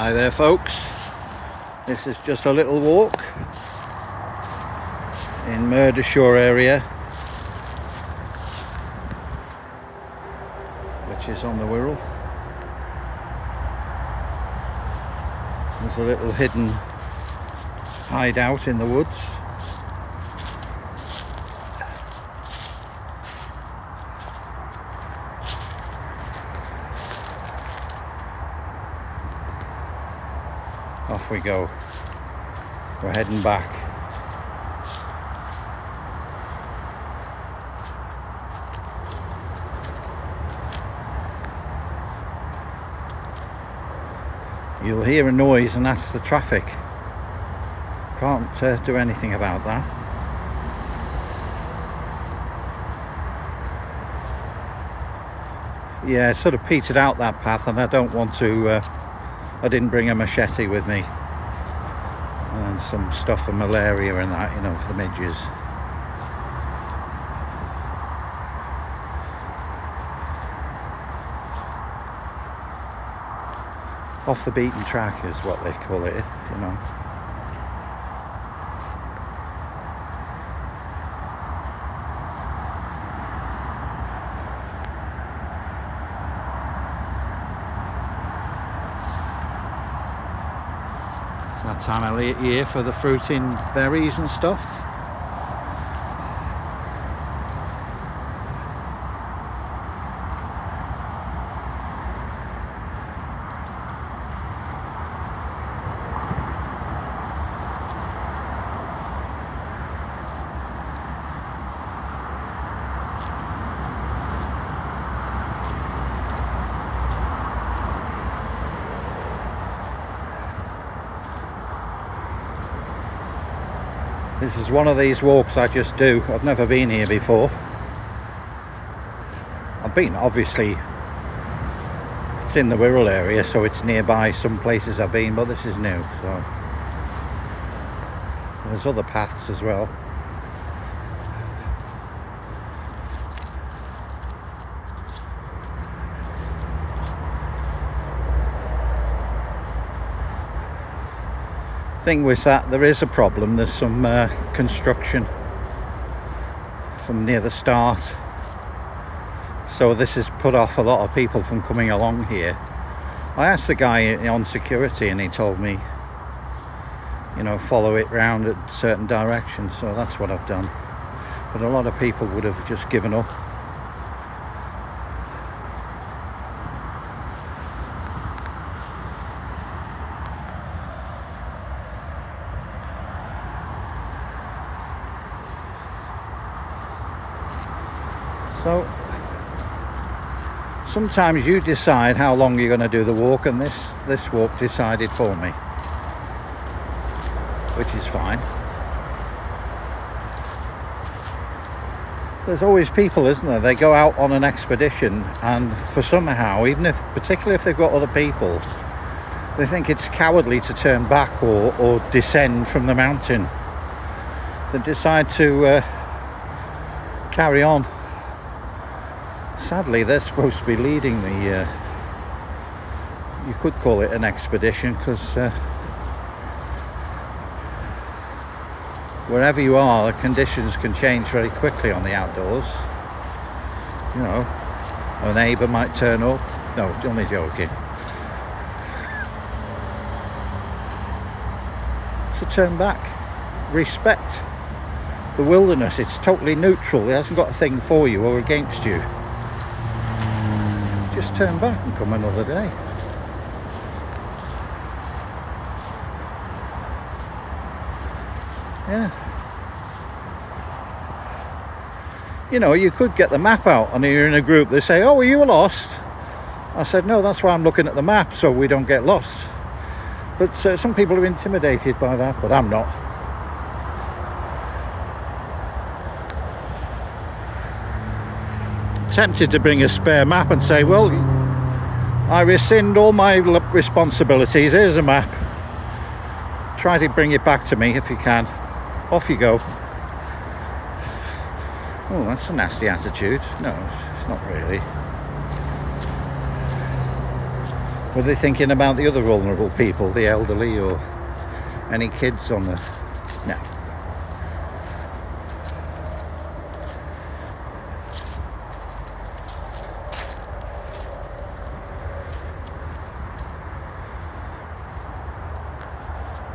Hi there folks, this is just a little walk in Murdershore area, which is on the Wirral. There's a little hidden hideout in the woods. Off we go. We're heading back. You'll hear a noise and that's the traffic. Can't do anything about that. Yeah, it sort of petered out that path and I don't want to I didn't bring a machete with me and some stuff for malaria and that, you know, for the midges. Off the beaten track is what they call it, you know. That time of year for the fruiting berries and stuff. This is one of these walks I just do. I've never been here before. I've been, obviously, it's in the Wirral area, so it's nearby some places I've been, but this is new, so. There's other paths as well. Thing was that there is a problem. There's some construction from near the start, so this has put off a lot of people from coming along here. I asked the guy on security and he told me, you know, follow it round a certain direction, so that's what I've done. But a lot of people would have just given up. So sometimes you decide how long you're going to do the walk, and this walk decided for me, which is fine. There's always people, isn't there? They go out on an expedition and for somehow, even if, particularly if they've got other people, they think it's cowardly to turn back or descend from the mountain. They decide to carry on. Sadly, they're supposed to be leading the, you could call it an expedition, because wherever you are, the conditions can change very quickly on the outdoors. You know, a neighbour might turn up. No, only joking. So turn back. Respect the wilderness. It's totally neutral. It hasn't got a thing for you or against you. Just turn back and come another day. Yeah. You know, you could get the map out and you're in a group. They say, oh, are you lost? I said, no, that's why I'm looking at the map, so we don't get lost. But some people are intimidated by that, but I'm not. Tempted to bring a spare map and say, well, I rescind all my responsibilities. Here's a map. Try to bring it back to me if you can. Off you go. Oh, that's a nasty attitude. No, it's not really. Were they thinking about the other vulnerable people, the elderly, or any kids on the... No.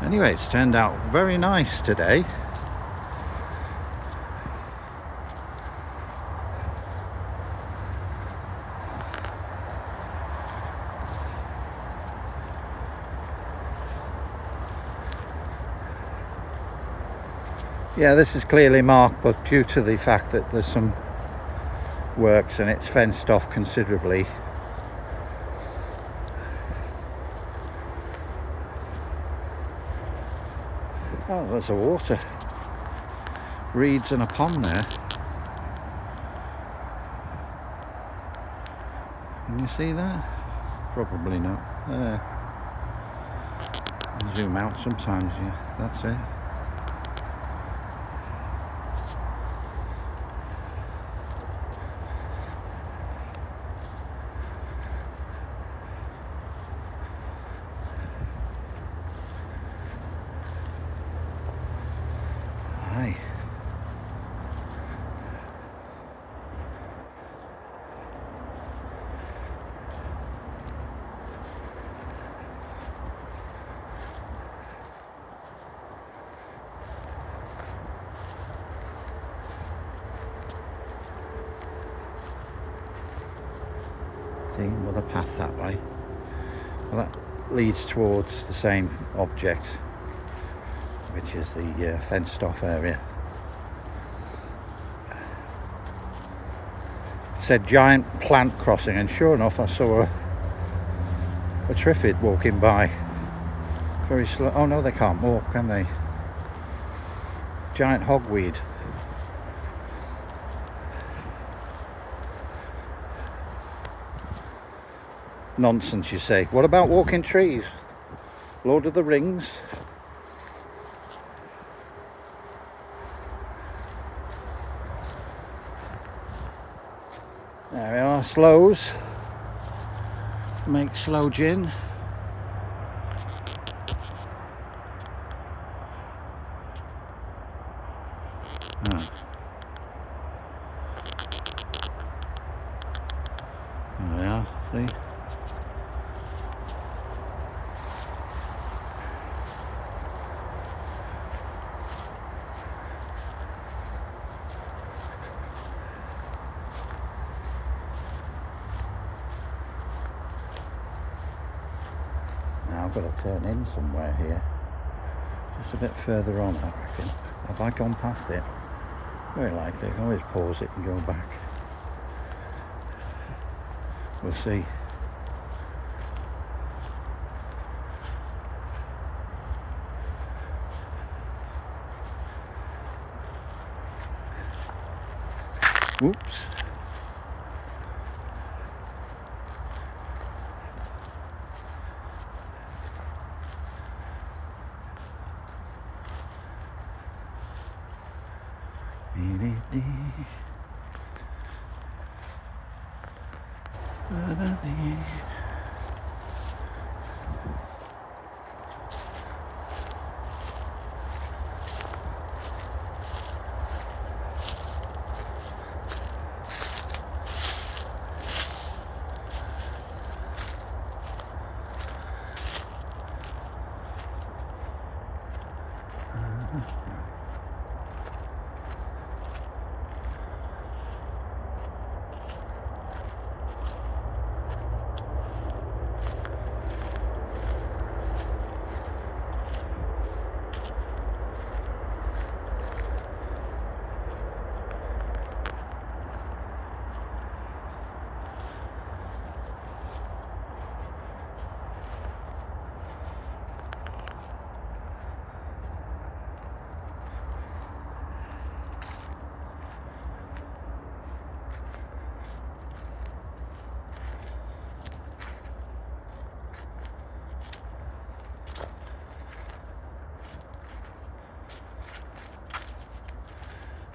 Anyway, it's turned out very nice today. Yeah, this is clearly marked, but due to the fact that there's some works and it's fenced off considerably, oh, there's a water, reeds and a pond there. Can you see that? Probably not. There. Zoom out sometimes, yeah, that's it. Aye. See, another path that way. Well, that leads towards the same object, which is the fenced off area. It said giant plant crossing, and sure enough I saw a triffid walking by very slow. Oh no, they can't walk, can they? Giant hogweed. Nonsense, you say. What about walking trees? Lord of the Rings. There we are, slows. Make slow gin. Oh. There we are, see? Now I've got to turn in somewhere here. Just a bit further on, I reckon. Have I gone past it? Very likely. I can always pause it and go back. We'll see. Whoops.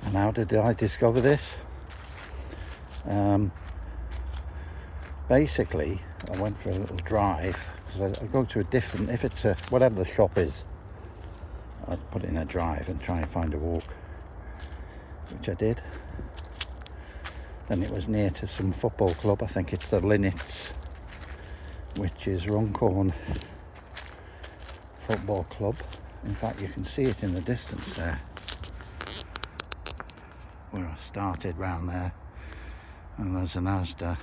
And how did I discover this? basically I went for a little drive because I go to a different, if it's a whatever the shop is, I'd put in a drive and try and find a walk, which I did. Then it was near to some football club. I think it's the Linnets, which is Runcorn Football Club. In fact, you can see it in the distance there, where I started round there, and there's an Asda.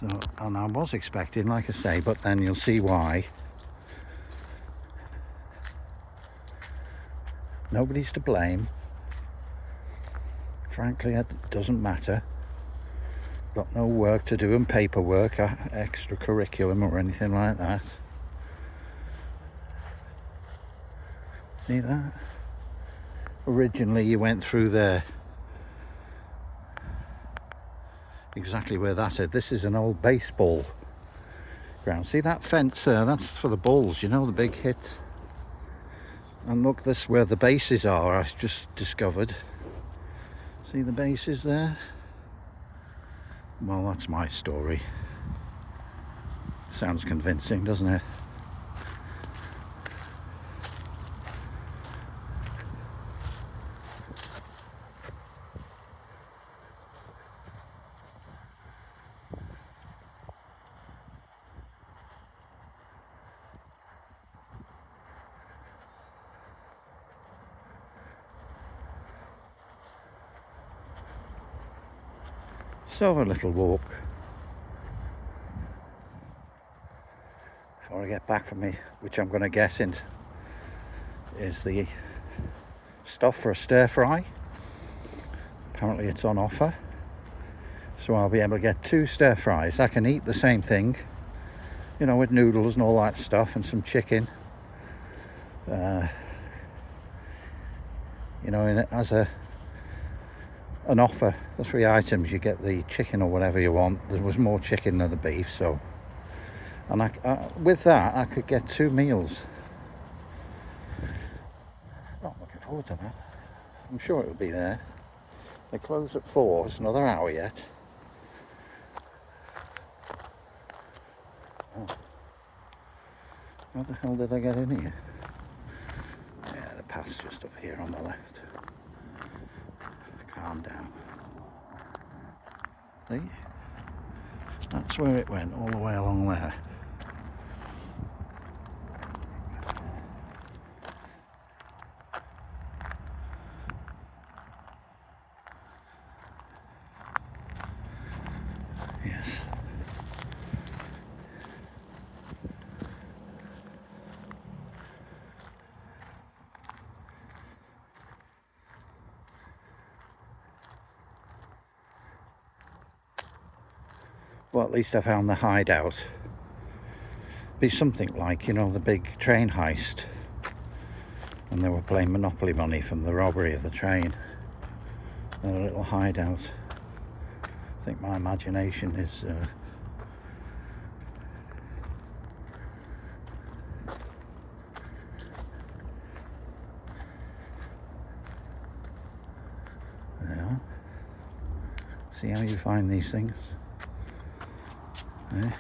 So, and I was expecting, like I say, but then you'll see why. Nobody's to blame. Frankly, it doesn't matter. Got no work to do and paperwork, extra curriculum or anything like that. See that? Originally you went through there. Exactly where that is. This is an old baseball ground. See that fence there? That's for the balls, you know, the big hits. And look, this is where the bases are, I just discovered. See the bases there? Well, that's my story. Sounds convincing, doesn't it? So a little walk before I get back from me, which I'm going to get in, is the stuff for a stir fry. Apparently it's on offer, so I'll be able to get 2 stir fries. I can eat the same thing, you know, with noodles and all that stuff and some chicken, you know, as an offer, the 3 items, you get the chicken or whatever you want. There was more chicken than the beef, so, and with that I could get 2 meals. Not looking forward to that. I'm sure it'll be there. They close at 4, it's another hour yet. Oh. How the hell did I get in here? Yeah, the path's just up here on the left. Calm down. See? That's where it went, all the way along there. Yes. Well, at least I found the hideout. Be something like, you know, the big train heist, and they were playing Monopoly money from the robbery of the train. And a little hideout. I think my imagination is yeah. See how you find these things? Eh?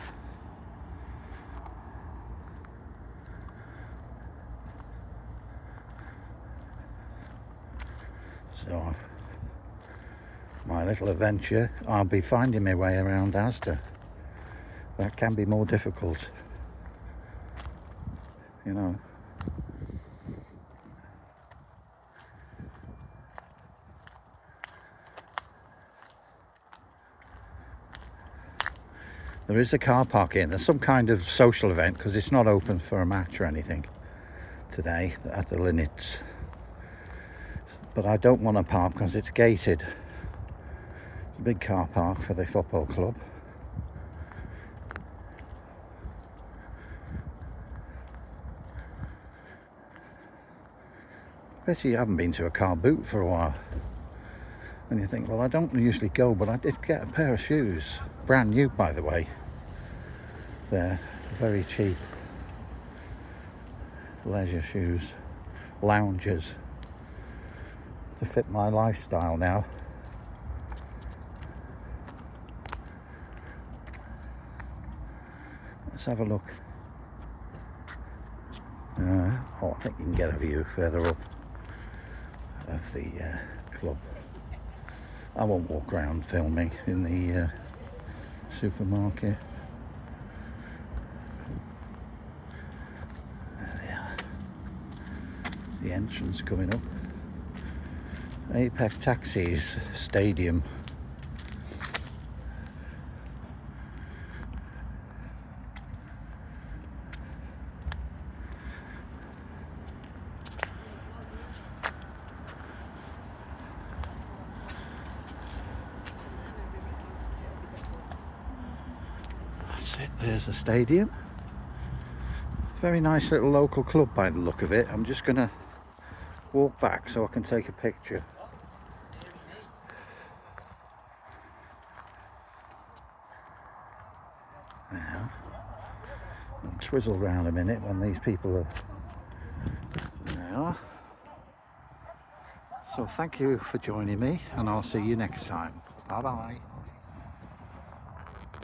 So, my little adventure, I'll be finding my way around Asda. That can be more difficult, you know. There is a car park in. There's some kind of social event because it's not open for a match or anything today at the Linnets. But I don't want to park because it's gated. It's a big car park for the football club. Especially you haven't been to a car boot for a while. And you think, well, I don't usually go, but I did get a pair of shoes. Brand new, by the way. They're very cheap. Leisure shoes. Loungers. To fit my lifestyle now. Let's have a look. Oh, I think you can get a view further up of the club. I won't walk around filming in the supermarket. There they are. The entrance coming up. Apex Taxis Stadium. That's it, there's the stadium. Very nice little local club by the look of it. I'm just gonna walk back so I can take a picture. Now, I'll twizzle round a minute when these people are there. So thank you for joining me, and I'll see you next time. Bye bye.